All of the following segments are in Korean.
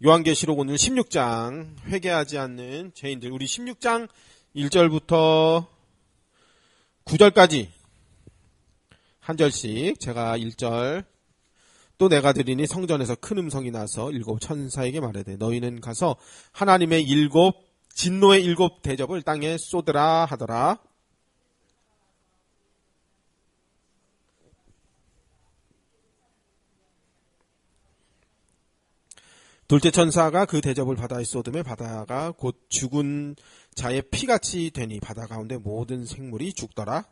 요한계시록 오늘 16장 회개하지 않는 죄인들, 우리 16장 1절부터 9절까지 한 절씩 제가 1절, 또 내가 들으니 성전에서 큰 음성이 나서 일곱 천사에게 말하되 너희는 가서 하나님의 진노의 일곱 대접을 땅에 쏟으라 하더라. 둘째 천사가 그 대접을 바다에 쏟음에 바다가 곧 죽은 자의 피같이 되니 바다 가운데 모든 생물이 죽더라.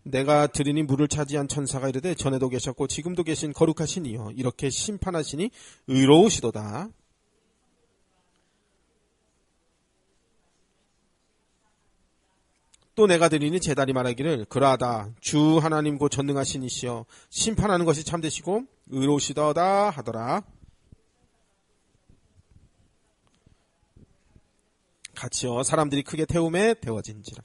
내가 들으니 물을 차지한 천사가 이르되 전에도 계셨고 지금도 계신 거룩하신 이여 이렇게 심판하시니 의로우시도다. 또 내가 들으니 제단이 말하기를 그러하다 주 하나님 곧 전능하신 이시여 심판하는 것이 참되시고 의로우시도다 하더라. 같이여 사람들이 크게 태움에 데워진지라.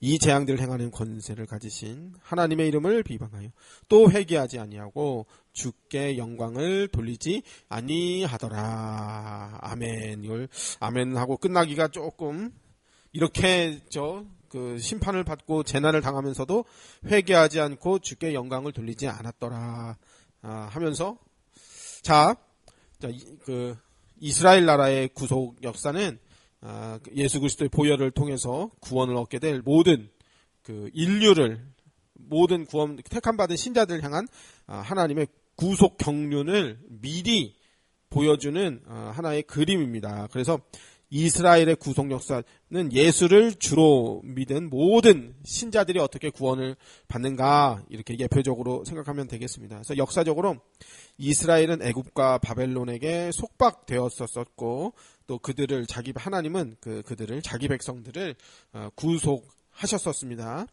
이 재앙들을 행하는 권세를 가지신 하나님의 이름을 비방하여 또 회개하지 아니하고 주께 영광을 돌리지 아니하더라. 아멘. 이걸 아멘하고 끝나기가 조금 이렇게 심판을 받고 재난을 당하면서도 회개하지 않고 주께 영광을 돌리지 않았더라 하면서 이스라엘 나라의 구속 역사는 예수 그리스도의 보혈을 통해서 구원을 얻게 될 모든 인류를 모든 구원 택함 받은 신자들을 향한 하나님의 구속 경륜을 미리 보여주는 하나의 그림입니다. 그래서 이스라엘의 구속 역사는 예수를 주로 믿은 모든 신자들이 어떻게 구원을 받는가 이렇게 예표적으로 생각하면 되겠습니다. 그래서 역사적으로 이스라엘은 애굽과 바벨론에게 속박되었었고 또 하나님은 그들을 자기 백성들을 구속하셨었습니다.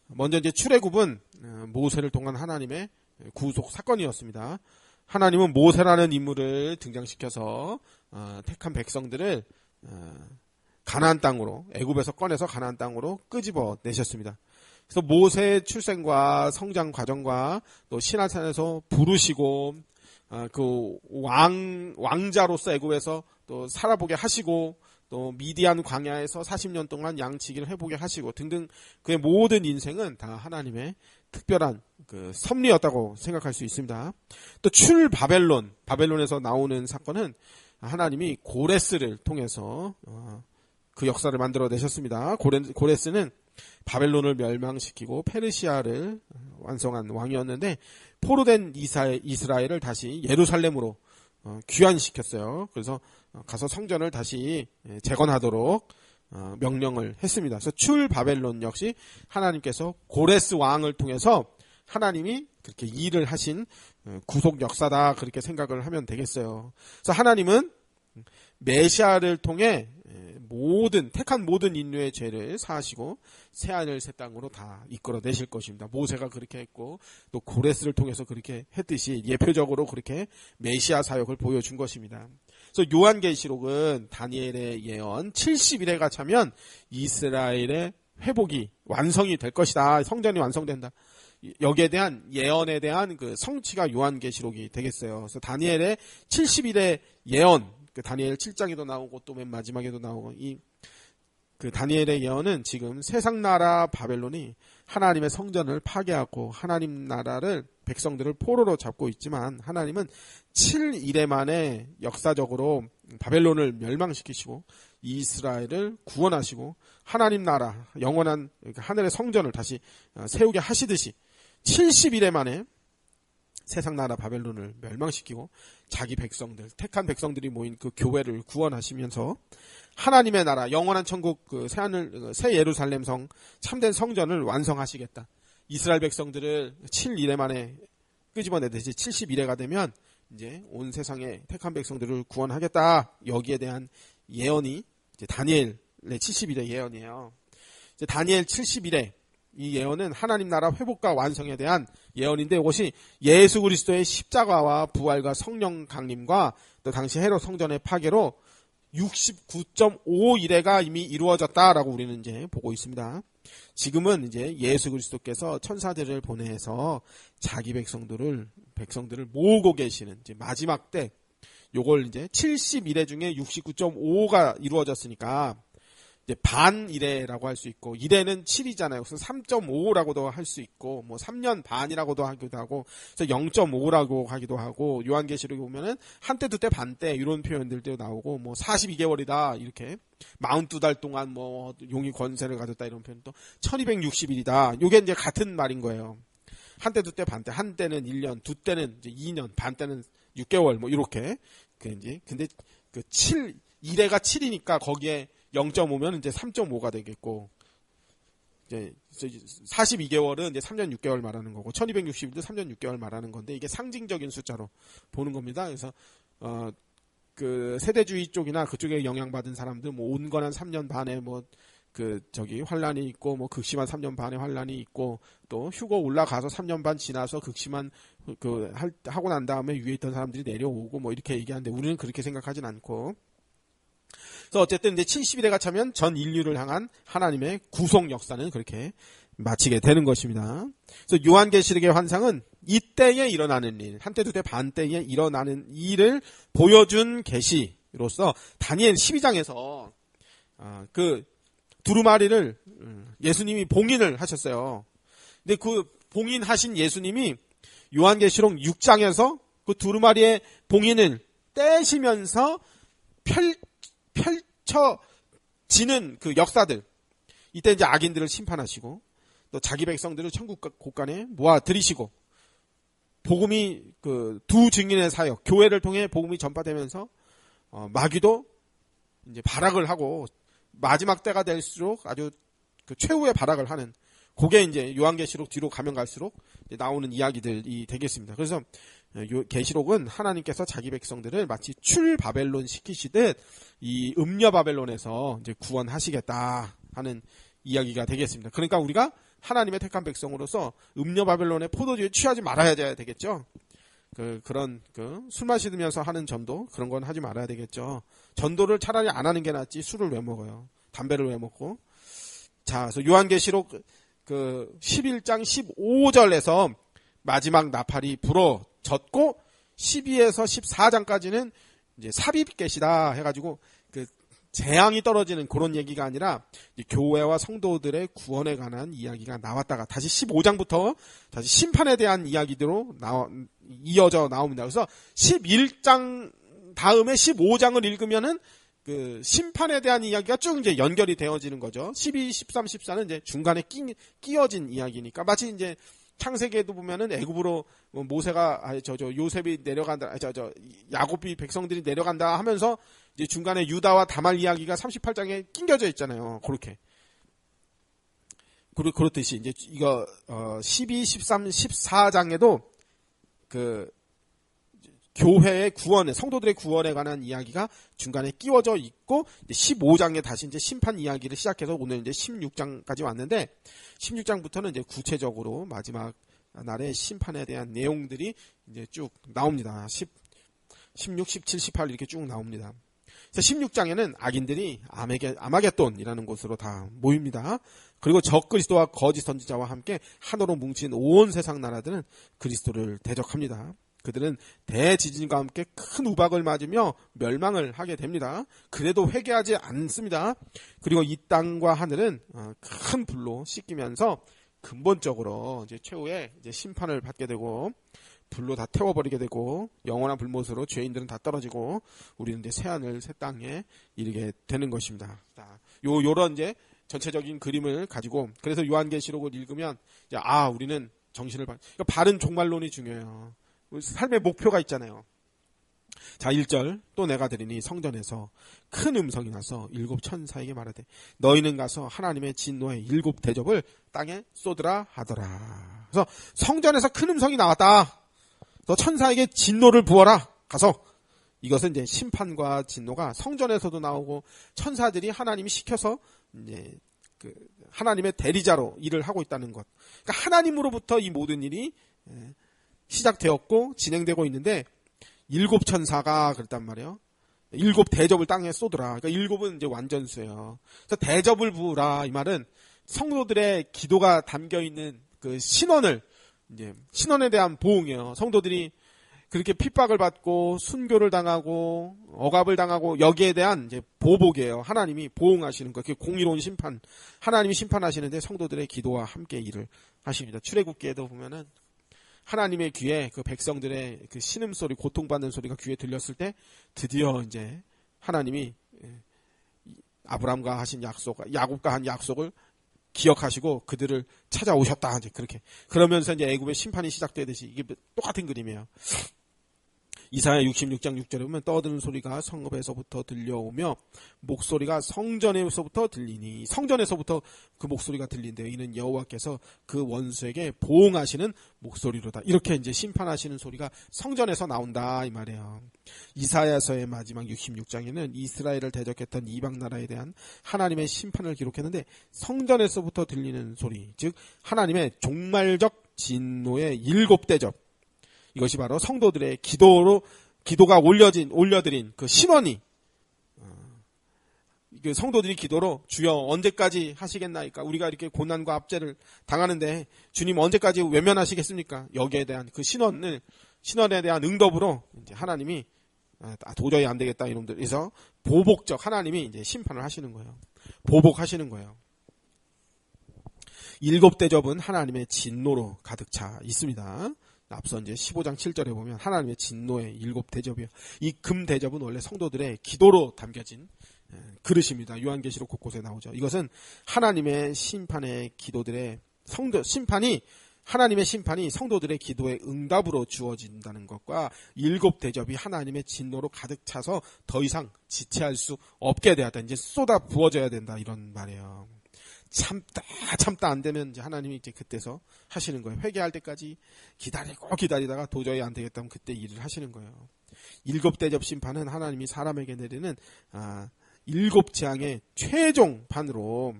먼저 이제 출애굽은 모세를 통한 하나님의 구속 사건이었습니다. 하나님은 모세라는 인물을 등장시켜서 택한 백성들을 가나안 땅으로 애굽에서 꺼내서 가나안 땅으로 끄집어 내셨습니다. 그래서 모세의 출생과 성장 과정과 또 시내산에서 부르시고 왕자로서 애굽에서 또 살아보게 하시고 또 미디안 광야에서 40년 동안 양치기를 해보게 하시고 등등 그의 모든 인생은 다 하나님의 특별한 섭리였다고 생각할 수 있습니다. 또 바벨론에서 나오는 사건은 하나님이 고레스를 통해서 그 역사를 만들어내셨습니다. 고레스는 바벨론을 멸망시키고 페르시아를 완성한 왕이었는데 포로된 이스라엘을 다시 예루살렘으로 귀환시켰어요. 그래서 가서 성전을 다시 재건하도록 명령을 했습니다. 그래서 바벨론 역시 하나님께서 고레스 왕을 통해서 하나님이 그렇게 일을 하신 구속 역사다 그렇게 생각을 하면 되겠어요. 그래서 하나님은 메시아를 통해 택한 모든 인류의 죄를 사하시고 새하늘 새 땅으로 다 이끌어내실 것입니다. 모세가 그렇게 했고 또 고레스를 통해서 그렇게 했듯이 예표적으로 그렇게 메시아 사역을 보여준 것입니다. 그래서 요한계시록은 다니엘의 예언 70일에가 차면 이스라엘의 회복이 완성이 될 것이다. 성전이 완성된다. 여기에 대한 예언에 대한 성취가 요한계시록이 되겠어요. 그래서 다니엘의 70일의 예언, 다니엘 7장에도 나오고 또 맨 마지막에도 나오고 다니엘의 예언은 지금 세상 나라 바벨론이 하나님의 성전을 파괴하고 하나님 나라를 백성들을 포로로 잡고 있지만 하나님은 7일에 만에 역사적으로 바벨론을 멸망시키시고 이스라엘을 구원하시고 하나님 나라 영원한 하늘의 성전을 다시 세우게 하시듯이 70일에 만에 세상 나라 바벨론을 멸망시키고 자기 백성들, 택한 백성들이 모인 그 교회를 구원하시면서 하나님의 나라, 영원한 천국, 새 예루살렘 성, 참된 성전을 완성하시겠다. 이스라엘 백성들을 7일에 만에 끄집어내듯이 70일에가 되면 이제 온 세상의 택한 백성들을 구원하겠다. 여기에 대한 예언이 이제 다니엘의 70일의 예언이에요. 이제 다니엘 70일에 이 예언은 하나님 나라 회복과 완성에 대한 예언인데 이것이 예수 그리스도의 십자가와 부활과 성령 강림과 또 당시 헤롯 성전의 파괴로 69.5일에가 이미 이루어졌다라고 우리는 이제 보고 있습니다. 지금은 이제 예수 그리스도께서 천사들을 보내서 자기 백성들을 모으고 계시는 이제 마지막 때, 요걸 이제 70일에 중에 69.5가 이루어졌으니까 이제 반 이래라고 할 수 있고, 이래는 7이잖아요. 그래서 3.5라고도 할 수 있고, 뭐 3년 반이라고도 하기도 하고, 그래서 0.5라고 하기도 하고, 요한계시록에 보면은 한때, 두때, 반때 이런 표현들도 나오고, 뭐 42개월이다 이렇게 42달 동안 뭐 용이 권세를 가졌다 이런 표현도 1260일이다. 요게 이제 같은 말인 거예요. 한때, 두때, 반때, 한때는 1년, 두때는 이제 2년, 반때는 6개월 뭐 이렇게. 근데 그 1회가 7이니까 거기에 0.5면 이제 3.5가 되겠고, 이제 42개월은 이제 3년 6개월 말하는 거고, 1260일도 3년 6개월 말하는 건데, 이게 상징적인 숫자로 보는 겁니다. 그래서, 그 세대주의 쪽이나 그쪽에 영향받은 사람들, 뭐 온건한 3년 반에 뭐, 환란이 있고, 뭐 극심한 3년 반의 환란이 있고, 또 휴거 올라가서 3년 반 지나서 극심한, 하고 난 다음에 위에 있던 사람들이 내려오고, 뭐 이렇게 얘기하는데, 우리는 그렇게 생각하진 않고, 그래서 어쨌든 이제 70일에가 차면 전 인류를 향한 하나님의 구속 역사는 그렇게 마치게 되는 것입니다. 그래서 요한계시록의 환상은 이때에 일어나는 일, 한때 두때 반때에 일어나는 일을 보여준 계시로서 다니엘 12장에서 그 두루마리를 예수님이 봉인을 하셨어요. 근데 그 봉인하신 예수님이 요한계시록 6장에서 그 두루마리의 봉인을 떼시면서 펼쳐지는 그 역사들, 이때 이제 악인들을 심판하시고 또 자기 백성들을 천국 곳간에 모아 들이시고, 복음이 그 두 증인의 사역, 교회를 통해 복음이 전파되면서 마귀도 이제 발악을 하고 마지막 때가 될수록 아주 그 최후의 발악을 하는, 그게 이제 요한계시록 뒤로 가면 갈수록 나오는 이야기들이 되겠습니다. 그래서 계시록은 하나님께서 자기 백성들을 마치 출바벨론 시키시듯 이 음녀바벨론에서 이제 구원하시겠다 하는 이야기가 되겠습니다. 그러니까 우리가 하나님의 택한 백성으로서 음녀바벨론의 포도주에 취하지 말아야 되겠죠. 그런 술 마시면서 하는 전도, 그런 건 하지 말아야 되겠죠. 전도를 차라리 안 하는 게 낫지 술을 왜 먹어요? 담배를 왜 먹고? 자, 그래서 요한계시록 11장 15절에서 마지막 나팔이 불어졌고, 12에서 14장까지는 이제 삽입계시다 해가지고 그 재앙이 떨어지는 그런 얘기가 아니라 교회와 성도들의 구원에 관한 이야기가 나왔다가 다시 15장부터 다시 심판에 대한 이야기대로 이어져 나옵니다. 그래서 11장 다음에 15장을 읽으면은 그 심판에 대한 이야기가 쭉 이제 연결이 되어지는 거죠. 12, 13, 14는 이제 중간에 끼어진 이야기니까, 마치 이제 창세기에도 보면은 애굽으로 모세가 요셉이 내려간다, 야곱이 백성들이 내려간다 하면서 이제 중간에 유다와 다말 이야기가 38장에 낑겨져 있잖아요. 그렇게. 그렇듯이 이제 이거 12, 13, 14장에도 그 교회의 구원에, 성도들의 구원에 관한 이야기가 중간에 끼워져 있고, 15장에 다시 이제 심판 이야기를 시작해서 오늘 이제 16장까지 왔는데, 16장부터는 이제 구체적으로 마지막 날의 심판에 대한 내용들이 이제 쭉 나옵니다. 16, 17, 18 이렇게 쭉 나옵니다. 그래서 16장에는 악인들이 아마겟돈이라는 곳으로 다 모입니다. 그리고 적그리스도와 거짓 선지자와 함께 하나로 뭉친 온 세상 나라들은 그리스도를 대적합니다. 그들은 대지진과 함께 큰 우박을 맞으며 멸망을 하게 됩니다. 그래도 회개하지 않습니다. 그리고 이 땅과 하늘은 큰 불로 씻기면서 근본적으로 이제 최후의 이제 심판을 받게 되고, 불로 다 태워버리게 되고, 영원한 불못으로 죄인들은 다 떨어지고, 우리는 이제 새하늘 새 땅에 이르게 되는 것입니다. 요런 이제 전체적인 그림을 가지고, 그래서 요한계시록을 읽으면 이제 우리는 정신을 그러니까 바른 종말론이 중요해요. 삶의 목표가 있잖아요. 자, 1절, 또 내가 들으니 성전에서 큰 음성이 나서 7 천사에게 말하되 너희는 가서 하나님의 진노의 7 대접을 땅에 쏟으라 하더라. 그래서 성전에서 큰 음성이 나왔다. 너 천사에게 진노를 부어라. 가서. 이것은 이제 심판과 진노가 성전에서도 나오고, 천사들이 하나님이 시켜서 이제 그 하나님의 대리자로 일을 하고 있다는 것. 그러니까 하나님으로부터 이 모든 일이 시작되었고 진행되고 있는데, 7 천사가 그랬단 말이에요. 7 대접을 땅에 쏟으라. 그러니까 7은 이제 완전수예요. 그래서 대접을 부으라, 이 말은 성도들의 기도가 담겨 있는 그 신원을 이제 신원에 대한 보응이에요. 성도들이 그렇게 핍박을 받고 순교를 당하고 억압을 당하고 여기에 대한 이제 보복이에요. 하나님이 보응하시는 거. 그게 공의로운 심판. 하나님이 심판하시는데 성도들의 기도와 함께 일을 하십니다. 출애굽기에도 보면은 하나님의 귀에 그 백성들의 그 신음소리, 고통받는 소리가 귀에 들렸을 때 드디어 이제 하나님이 아브라함과 하신 약속, 야곱과 한 약속을 기억하시고 그들을 찾아오셨다. 이제 그렇게. 그러면서 이제 애굽의 심판이 시작되듯이 이게 똑같은 그림이에요. 이사야 66장 6절에 보면 떠드는 소리가 성읍에서부터 들려오며 목소리가 성전에서부터 들리니 성전에서부터 그 목소리가 들린대요. 이는 여호와께서 그 원수에게 보응하시는 목소리로다. 이렇게 이제 심판하시는 소리가 성전에서 나온다 이 말이에요. 이사야서의 마지막 66장에는 이스라엘을 대적했던 이방 나라에 대한 하나님의 심판을 기록했는데 성전에서부터 들리는 소리, 즉 하나님의 종말적 진노의 7대접, 이것이 바로 성도들의 기도가 올려드린 그 신원이, 성도들이 기도로 주여 언제까지 하시겠나이까? 우리가 이렇게 고난과 압제를 당하는데 주님 언제까지 외면하시겠습니까? 여기에 대한 그 신원에 대한 응답으로 이제 하나님이 도저히 안 되겠다 이놈들. 그래서 보복적 하나님이 이제 심판을 하시는 거예요. 보복하시는 거예요. 7대접은 하나님의 진노로 가득 차 있습니다. 앞서 이제 15장 7절에 보면 하나님의 진노의 7대접이요. 이 금대접은 원래 성도들의 기도로 담겨진 그릇입니다. 요한계시록 곳곳에 나오죠. 이것은 하나님의 심판의 기도들의 하나님의 심판이 성도들의 기도의 응답으로 주어진다는 것과 7대접이 하나님의 진노로 가득 차서 더 이상 지체할 수 없게 되었다. 이제 쏟아 부어져야 된다. 이런 말이에요. 참다 안 되면 이제 하나님이 이제 그때서 하시는 거예요. 회개할 때까지 기다리다가 도저히 안 되겠다면 그때 일을 하시는 거예요. 7대접 심판은 하나님이 사람에게 내리는 7재앙의 최종 판으로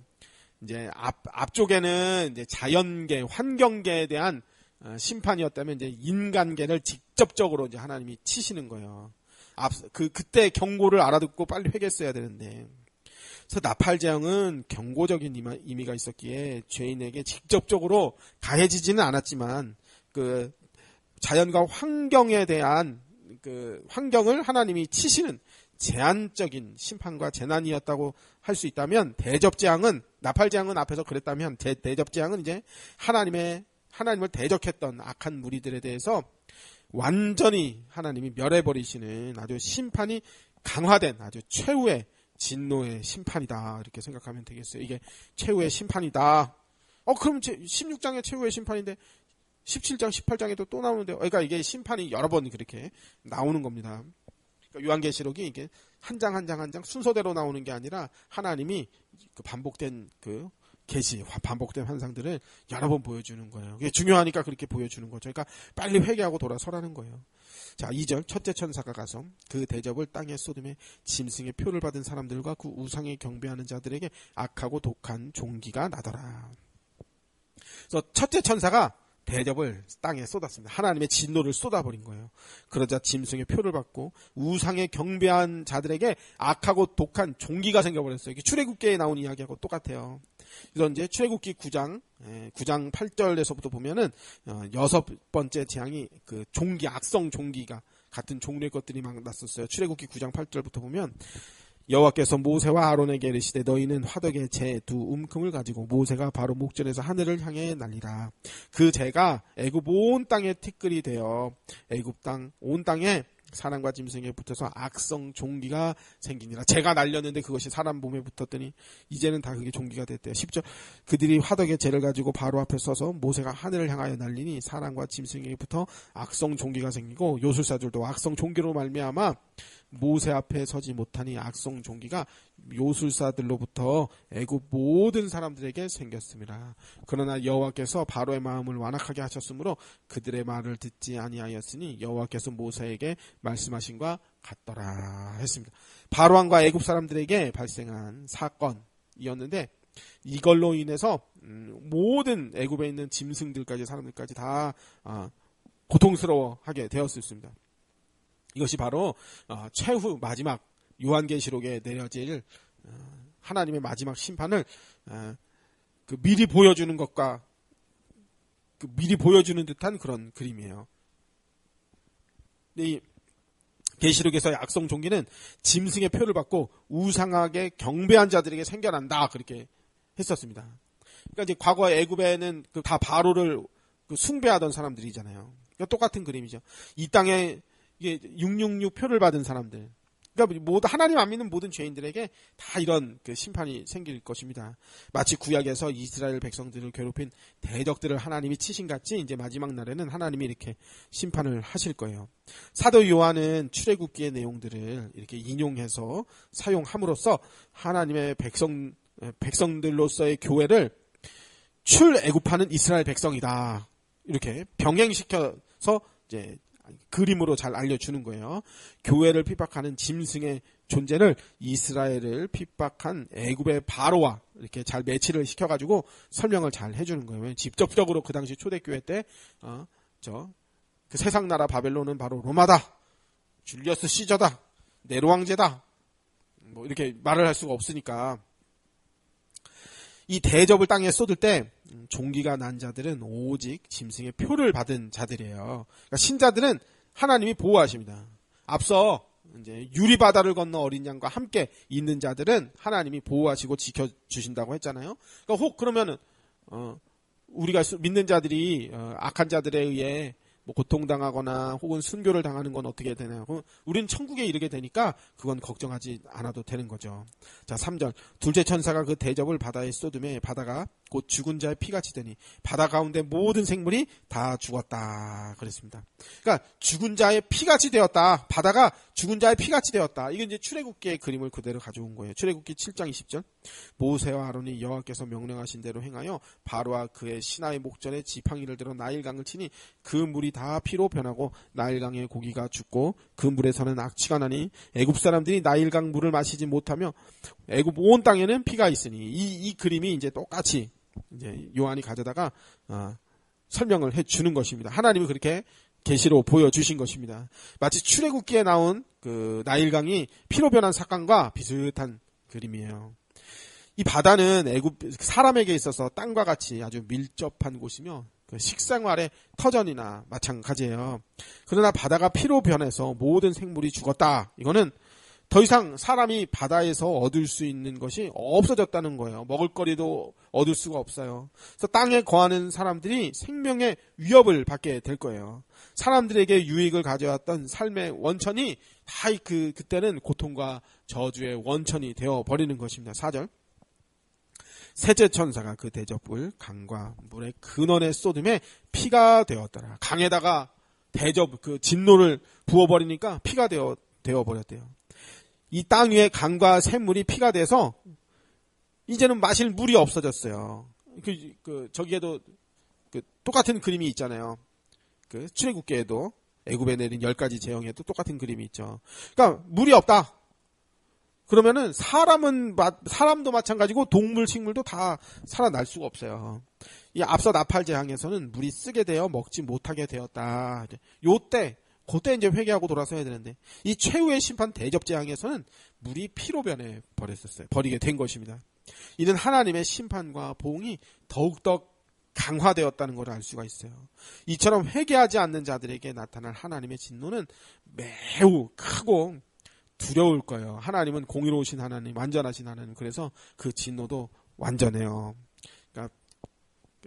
이제 앞쪽에는 이제 자연계, 환경계에 대한 심판이었다면 이제 인간계를 직접적으로 이제 하나님이 치시는 거예요. 그때 경고를 알아듣고 빨리 회개했어야 되는데. 그래서 나팔재앙은 경고적인 의미가 있었기에 죄인에게 직접적으로 가해지지는 않았지만 그 자연과 환경에 대한 그 환경을 하나님이 치시는 제한적인 심판과 재난이었다고 할 수 있다면, 대접재앙은, 나팔재앙은 앞에서 그랬다면 대접재앙은 이제 하나님을 대적했던 악한 무리들에 대해서 완전히 하나님이 멸해버리시는 아주 심판이 강화된 아주 최후의 진노의 심판이다. 이렇게 생각하면 되겠어요. 이게 최후의 심판이다. 그럼 16장의 최후의 심판인데 17장, 18장에도 또 나오는데, 그러니까 이게 심판이 여러 번 그렇게 나오는 겁니다. 그러니까 요한계시록이 이게 한 장 한 장 순서대로 나오는 게 아니라 하나님이 그 반복된 반복된 환상들을 여러 번 보여주는 거예요. 이게 중요하니까 그렇게 보여주는 거죠. 그러니까 빨리 회개하고 돌아서라는 거예요. 자, 2절 첫째 천사가 가서 그 대접을 땅에 쏟음에 짐승의 표를 받은 사람들과 그 우상에 경배하는 자들에게 악하고 독한 종기가 나더라. 그래서 첫째 천사가 대접을 땅에 쏟았습니다. 하나님의 진노를 쏟아버린 거예요. 그러자 짐승의 표를 받고 우상에 경배한 자들에게 악하고 독한 종기가 생겨버렸어요. 이게 출애굽기에 나온 이야기하고 똑같아요. 그래서 이제 출애굽기 9장 8절에서부터 보면은 6번째 재앙이 그 종기, 악성 종기가 같은 종류의 것들이 막 났었어요. 출애굽기 9장 8절부터 보면 여호와께서 모세와 아론에게 이르시되 너희는 화덕에 재 2움큼을 가지고 모세가 바로 목전에서 하늘을 향해 날리라. 그 재가 애굽 온 땅에 티끌이 되어 애굽 땅 온 땅에 사람과 짐승에 붙어서 악성 종기가 생기니라. 재가 날렸는데 그것이 사람 몸에 붙었더니 이제는 다 그게 종기가 됐대요. 10절 그들이 화덕에 재를 가지고 바로 앞에 서서 모세가 하늘을 향하여 날리니 사람과 짐승에게 붙어 악성 종기가 생기고 요술사들도 악성 종기로 말미암아 모세 앞에 서지 못하니 악성 종기가 요술사들로부터 애굽 모든 사람들에게 생겼습니다. 그러나 여호와께서 바로의 마음을 완악하게 하셨으므로 그들의 말을 듣지 아니하였으니 여호와께서 모세에게 말씀하신과 같더라 했습니다. 바로 왕과 애굽 사람들에게 발생한 사건이었는데 이걸로 인해서 모든 애굽에 있는 짐승들까지 사람들까지 다 고통스러워하게 되었습니다. 이것이 바로 최후 마지막 요한계시록에 내려질 하나님의 마지막 심판을 그 미리 보여주는 것과 그 미리 보여주는 듯한 그런 그림이에요. 이 계시록에서 악성 종기는 짐승의 표를 받고 우상하게 경배한 자들에게 생겨난다 그렇게 했었습니다. 그러니까 이제 과거 애굽에는 그 다 바로를 그 숭배하던 사람들이잖아요. 그러니까 똑같은 그림이죠. 이 땅에 이게 666 표를 받은 사람들. 그러니까 모두 하나님 안 믿는 모든 죄인들에게 다 이런 그 심판이 생길 것입니다. 마치 구약에서 이스라엘 백성들을 괴롭힌 대적들을 하나님이 치신 같이 이제 마지막 날에는 하나님이 이렇게 심판을 하실 거예요. 사도 요한은 출애굽기의 내용들을 이렇게 인용해서 사용함으로써 하나님의 백성들로서의 교회를 출애굽하는 이스라엘 백성이다. 이렇게 병행시켜서 이제 그림으로 잘 알려주는 거예요. 교회를 핍박하는 짐승의 존재를 이스라엘을 핍박한 애굽의 바로와 이렇게 잘 매치를 시켜가지고 설명을 잘 해주는 거예요. 직접적으로 그 당시 초대교회 때, 그 세상 나라 바벨론은 바로 로마다, 줄리어스 시저다, 네로 왕제다, 뭐 이렇게 말을 할 수가 없으니까. 이 대접을 땅에 쏟을 때 종기가 난 자들은 오직 짐승의 표를 받은 자들이에요. 그러니까 신자들은 하나님이 보호하십니다. 앞서 이제 유리바다를 건너 어린 양과 함께 있는 자들은 하나님이 보호하시고 지켜주신다고 했잖아요. 그러니까 혹 그러면은 우리가 믿는 자들이 악한 자들에 의해 뭐 고통당하거나 혹은 순교를 당하는 건 어떻게 되나요? 우리는 천국에 이르게 되니까 그건 걱정하지 않아도 되는 거죠. 자, 3절. 둘째 천사가 그 대접을 바다에 쏟음에 바다가 곧 죽은 자의 피같이 되니 바다 가운데 모든 생물이 다 죽었다 그랬습니다. 그러니까 죽은 자의 피같이 되었다. 바다가 죽은 자의 피같이 되었다. 이게 이제 출애굽기의 그림을 그대로 가져온 거예요. 출애굽기 7장 20절. 모세와 아론이 여호와께서 명령하신 대로 행하여 바로와 그의 신하의 목전에 지팡이를 들어 나일강을 치니 그 물이 다 피로 변하고 나일강의 고기가 죽고 그 물에서는 악취가 나니 애굽 사람들이 나일강 물을 마시지 못하며 애굽 온 땅에는 피가 있으니 이 그림이 이제 똑같이 이제 요한이 가져다가 설명을 해 주는 것입니다. 하나님이 그렇게 계시로 보여주신 것입니다. 마치 출애굽기에 나온 그 나일강이 피로 변한 사건과 비슷한 그림이에요. 이 바다는 애굽 사람에게 있어서 땅과 같이 아주 밀접한 곳이며 그 식생활의 터전이나 마찬가지예요. 그러나 바다가 피로 변해서 모든 생물이 죽었다. 이거는 더 이상 사람이 바다에서 얻을 수 있는 것이 없어졌다는 거예요. 먹을거리도 얻을 수가 없어요. 그래서 땅에 거하는 사람들이 생명의 위협을 받게 될 거예요. 사람들에게 유익을 가져왔던 삶의 원천이 다 그때는 고통과 저주의 원천이 되어버리는 것입니다. 4절. 셋째 천사가 그 대접을 강과 물의 근원에 쏟음에 피가 되었더라. 강에다가 대접 그 진노를 부어버리니까 피가 되어버렸대요. 이 땅 위에 강과 샘물이 피가 돼서 이제는 마실 물이 없어졌어요. 저기에도 똑같은 그림이 있잖아요. 그 출애굽기에도 애굽에 내린 10가지 재앙에도 똑같은 그림이 있죠. 그러니까 물이 없다. 그러면은 사람도 마찬가지고 동물, 식물도 다 살아날 수가 없어요. 이 앞서 나팔 재앙에서는 물이 쓰게 되어 먹지 못하게 되었다. 그때 이제 회개하고 돌아서야 되는데 이 최후의 심판 대접 재앙에서는 물이 피로 변해 버리게 된 것입니다. 이는 하나님의 심판과 보응이 더욱더 강화되었다는 것을 알 수가 있어요. 이처럼 회개하지 않는 자들에게 나타날 하나님의 진노는 매우 크고 두려울 거예요. 하나님은 공의로우신 하나님, 완전하신 하나님. 그래서 그 진노도 완전해요. 그러니까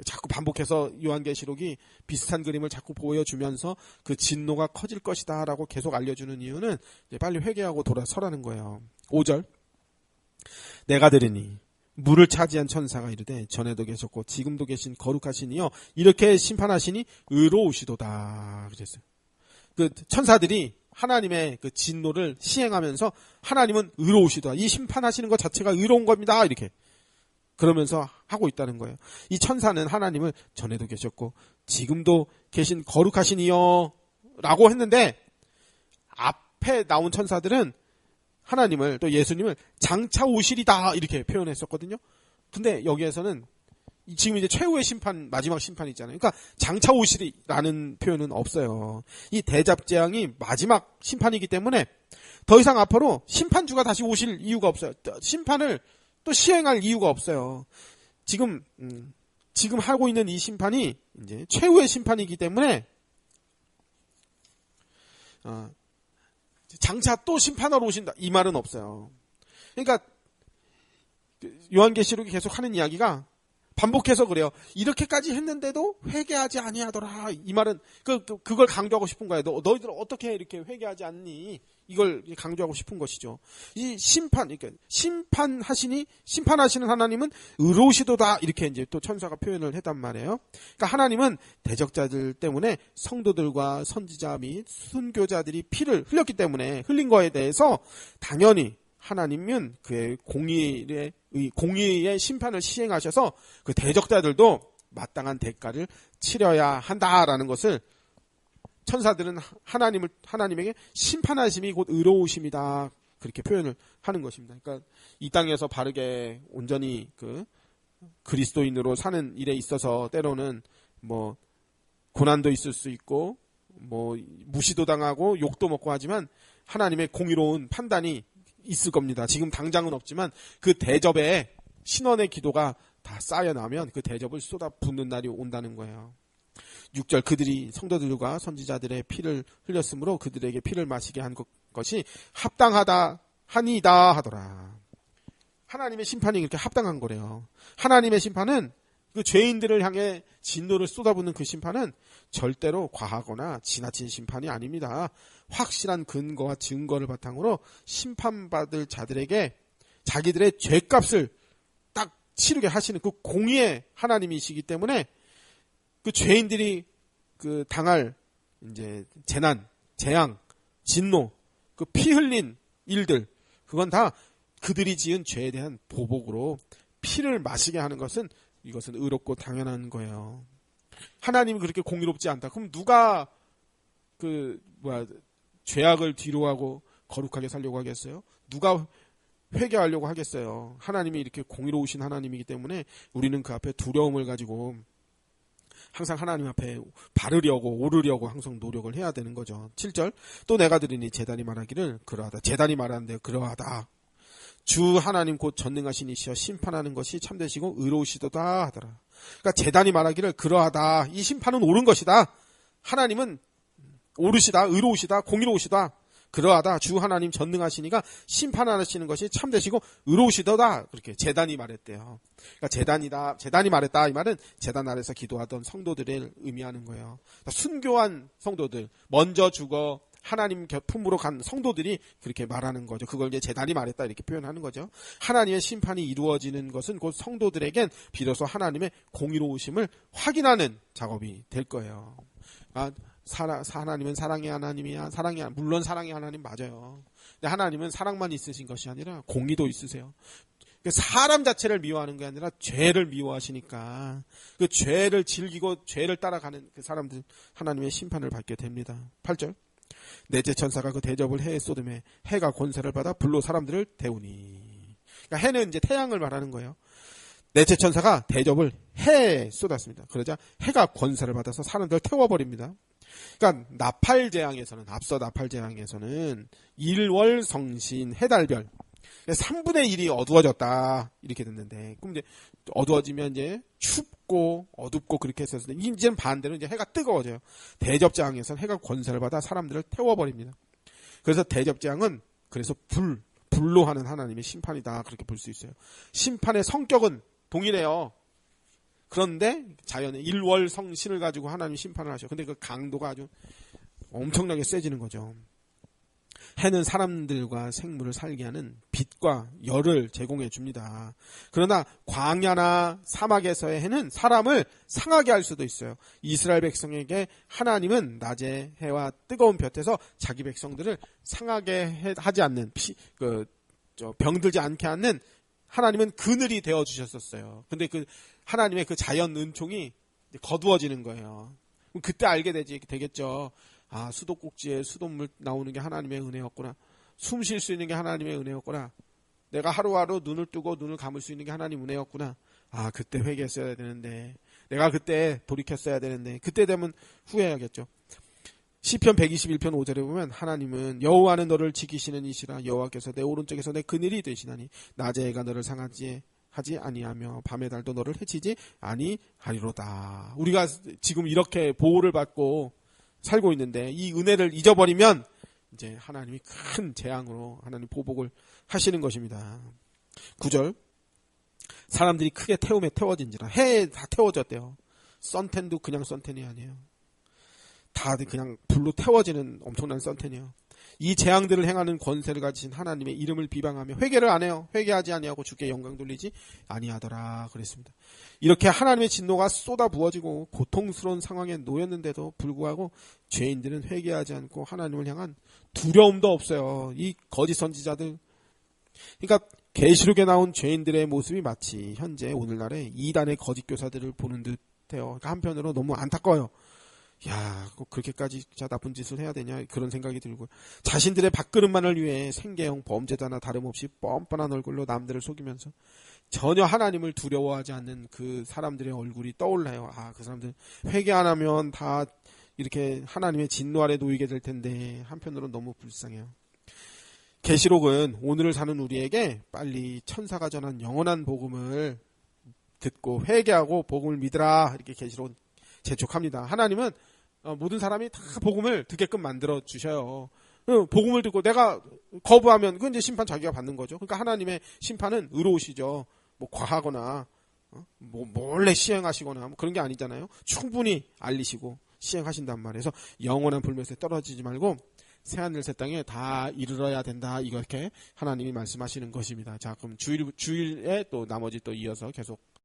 자꾸 반복해서 요한계시록이 비슷한 그림을 자꾸 보여주면서 그 진노가 커질 것이다 라고 계속 알려주는 이유는 이제 빨리 회개하고 돌아서라는 거예요. 5절. 내가 들으니 물을 차지한 천사가 이르되 전에도 계셨고 지금도 계신 거룩하신 이여 이렇게 심판하시니 의로우시도다 그랬어요. 그 천사들이 하나님의 그 진노를 시행하면서 하나님은 의로우시도다. 이 심판하시는 것 자체가 의로운 겁니다. 이렇게 그러면서 하고 있다는 거예요. 이 천사는 하나님을 전에도 계셨고 지금도 계신 거룩하신 이여 라고 했는데 앞에 나온 천사들은 하나님을 또 예수님을 장차 오시리다 이렇게 표현했었거든요. 근데 여기에서는 지금 이제 최후의 심판, 마지막 심판이 있잖아요. 그러니까 장차 오시리라는 표현은 없어요. 이 대접재앙이 마지막 심판이기 때문에 더 이상 앞으로 심판주가 다시 오실 이유가 없어요. 심판을 또 시행할 이유가 없어요. 지금 하고 있는 이 심판이 이제 최후의 심판이기 때문에 장차 또 심판하러 오신다 이 말은 없어요. 그러니까 요한계시록이 계속 하는 이야기가 반복해서 그래요. 이렇게까지 했는데도 회개하지 아니하더라. 이 말은 그걸 강조하고 싶은 거예요. 너희들 어떻게 이렇게 회개하지 않니? 이걸 강조하고 싶은 것이죠. 이 그러니까 심판하시는 하나님은 의로우시도다. 이렇게 이제 또 천사가 표현을 했단 말이에요. 그러니까 하나님은 대적자들 때문에 성도들과 선지자 및 순교자들이 피를 흘렸기 때문에 흘린 거에 대해서 당연히 하나님은 그의 공의의 심판을 시행하셔서 그 대적자들도 마땅한 대가를 치러야 한다라는 것을 천사들은 하나님에게 심판하심이 곧 의로우심이다. 그렇게 표현을 하는 것입니다. 그러니까 이 땅에서 바르게 온전히 그리스도인으로 사는 일에 있어서 때로는 뭐 고난도 있을 수 있고 뭐 무시도 당하고 욕도 먹고 하지만 하나님의 공의로운 판단이 있을 겁니다. 지금 당장은 없지만 그 대접에 신원의 기도가 다 쌓여나면 그 대접을 쏟아붓는 날이 온다는 거예요. 6절 그들이 성도들과 선지자들의 피를 흘렸으므로 그들에게 피를 마시게 한 것이 합당하다 하니이다 하더라. 하나님의 심판이 그렇게 합당한 거래요. 하나님의 심판은 그 죄인들을 향해 진노를 쏟아붓는 그 심판은 절대로 과하거나 지나친 심판이 아닙니다. 확실한 근거와 증거를 바탕으로 심판받을 자들에게 자기들의 죄값을 딱 치르게 하시는 그 공의의 하나님이시기 때문에 그 죄인들이 당할 이제 재난, 재앙, 진노, 그 피 흘린 일들 그건 다 그들이 지은 죄에 대한 보복으로 피를 마시게 하는 것은 이것은 의롭고 당연한 거예요. 하나님이 그렇게 공의롭지 않다. 그럼 누가 죄악을 뒤로하고 거룩하게 살려고 하겠어요? 누가 회개하려고 하겠어요? 하나님이 이렇게 공의로우신 하나님이기 때문에 우리는 그 앞에 두려움을 가지고 항상 하나님 앞에 바르려고 오르려고 항상 노력을 해야 되는 거죠. 7절 또 내가 들으니 제단이 말하기를 그러하다. 제단이 말하는데 그러하다. 주 하나님 곧 전능하신 이시여 심판하는 것이 참되시고 의로우시도다 하더라. 그러니까 제단이 말하기를 그러하다. 이 심판은 옳은 것이다. 하나님은 옳으시다. 의로우시다. 공의로우시다. 그러하다. 주 하나님 전능하시니까 심판하시는 것이 참되시고 의로우시도다. 그렇게 제단이 말했대요. 그러니까 제단이 말했다. 이 말은 제단 아래서 기도하던 성도들을 의미하는 거예요. 그러니까 순교한 성도들, 먼저 죽어 하나님 품으로 간 성도들이 그렇게 말하는 거죠. 그걸 이제 제단이 말했다 이렇게 표현하는 거죠. 하나님의 심판이 이루어지는 것은 곧 성도들에겐 비로소 하나님의 공의로우심을 확인하는 작업이 될 거예요. 하나님은 사랑의 하나님이야. 물론 사랑의 하나님 맞아요. 근데 하나님은 사랑만 있으신 것이 아니라 공의도 있으세요. 사람 자체를 미워하는 게 아니라 죄를 미워하시니까 그 죄를 즐기고 죄를 따라가는 그 사람들 하나님의 심판을 받게 됩니다. 8절 넷째 천사가 그 대접을 해에 쏟음에 해가 권세를 받아 불로 사람들을 태우니. 그러니까 해는 이제 태양을 말하는 거예요. 넷째 천사가 대접을 해에 쏟았습니다. 그러자 해가 권세를 받아서 사람들을 태워버립니다. 그러니까 앞서 나팔 재앙에서는 일월성신 해달별 3분의 1이 어두워졌다 이렇게 됐는데 그럼 이제 어두워지면 이제 춥고 어둡고 그렇게 했었는데 이제는 반대로 이제 해가 뜨거워져요. 대접재앙에서는 해가 권세를 받아 사람들을 태워버립니다. 그래서 대접재앙은 그래서 불로 하는 하나님의 심판이다 그렇게 볼 수 있어요. 심판의 성격은 동일해요. 그런데 자연의 일월성신을 가지고 하나님이 심판을 하셔. 근데 그 강도가 아주 엄청나게 세지는 거죠. 해는 사람들과 생물을 살게 하는 빛과 열을 제공해 줍니다. 그러나 광야나 사막에서의 해는 사람을 상하게 할 수도 있어요. 이스라엘 백성에게 하나님은 낮의 해와 뜨거운 볕에서 자기 백성들을 상하게 하지 않는 병들지 않게 하는 하나님은 그늘이 되어 주셨었어요. 근데 그 하나님의 그 자연 은총이 거두어지는 거예요. 그때 알게 되겠죠. 아, 수도꼭지에 수돗물 나오는 게 하나님의 은혜였구나. 숨 쉴 수 있는 게 하나님의 은혜였구나. 내가 하루하루 눈을 뜨고 눈을 감을 수 있는 게 하나님 은혜였구나. 아, 그때 회개했어야 되는데. 내가 그때 돌이켰어야 되는데. 그때 되면 후회하겠죠. 시편 121편 5절에 보면 하나님은 여호와는 너를 지키시는 이시라 여호와께서 내 오른쪽에서 내 그늘이 되시나니 낮에 해가 너를 상하지 하지 아니하며 밤의 달도 너를 해치지 아니하리로다. 우리가 지금 이렇게 보호를 받고 살고 있는데 이 은혜를 잊어버리면 이제 하나님이 큰 재앙으로 하나님 보복을 하시는 것입니다. 9절 사람들이 크게 태움에 태워진지라. 해에 다 태워졌대요. 선텐도 그냥 선텐이 아니에요. 다 그냥 불로 태워지는 엄청난 선텐이에요. 이 재앙들을 행하는 권세를 가지신 하나님의 이름을 비방하며 회개를 안 해요. 회개하지 아니하고 주께 영광 돌리지 아니하더라 그랬습니다. 이렇게 하나님의 진노가 쏟아 부어지고 고통스러운 상황에 놓였는데도 불구하고 죄인들은 회개하지 않고 하나님을 향한 두려움도 없어요. 이 거짓 선지자들. 그러니까 계시록에 나온 죄인들의 모습이 마치 현재 오늘날의 이단의 거짓 교사들을 보는 듯해요. 그러니까 한편으로 너무 안타까워요. 야, 꼭 그렇게까지 진짜 나쁜 짓을 해야 되냐 그런 생각이 들고 자신들의 밥그릇만을 위해 생계형 범죄자나 다름없이 뻔뻔한 얼굴로 남들을 속이면서 전혀 하나님을 두려워하지 않는 그 사람들의 얼굴이 떠올라요. 아, 그 사람들 회개 안 하면 다 이렇게 하나님의 진노 아래 놓이게 될 텐데 한편으로는 너무 불쌍해요. 계시록은 오늘을 사는 우리에게 빨리 천사가 전한 영원한 복음을 듣고 회개하고 복음을 믿으라 이렇게 계시록은 재촉합니다. 하나님은 모든 사람이 다 복음을 듣게끔 만들어 주셔요. 복음을 듣고 내가 거부하면 그건 이제 심판 자기가 받는 거죠. 그러니까 하나님의 심판은 의로우시죠. 뭐 과하거나 뭐 몰래 시행하시거나 뭐 그런 게 아니잖아요. 충분히 알리시고 시행하신단 말이에요. 그래서 영원한 불멸에 떨어지지 말고 새하늘 새 땅에 다 이르러야 된다. 이렇게 하나님이 말씀하시는 것입니다. 자, 그럼 주일에 또 나머지 또 이어서 계속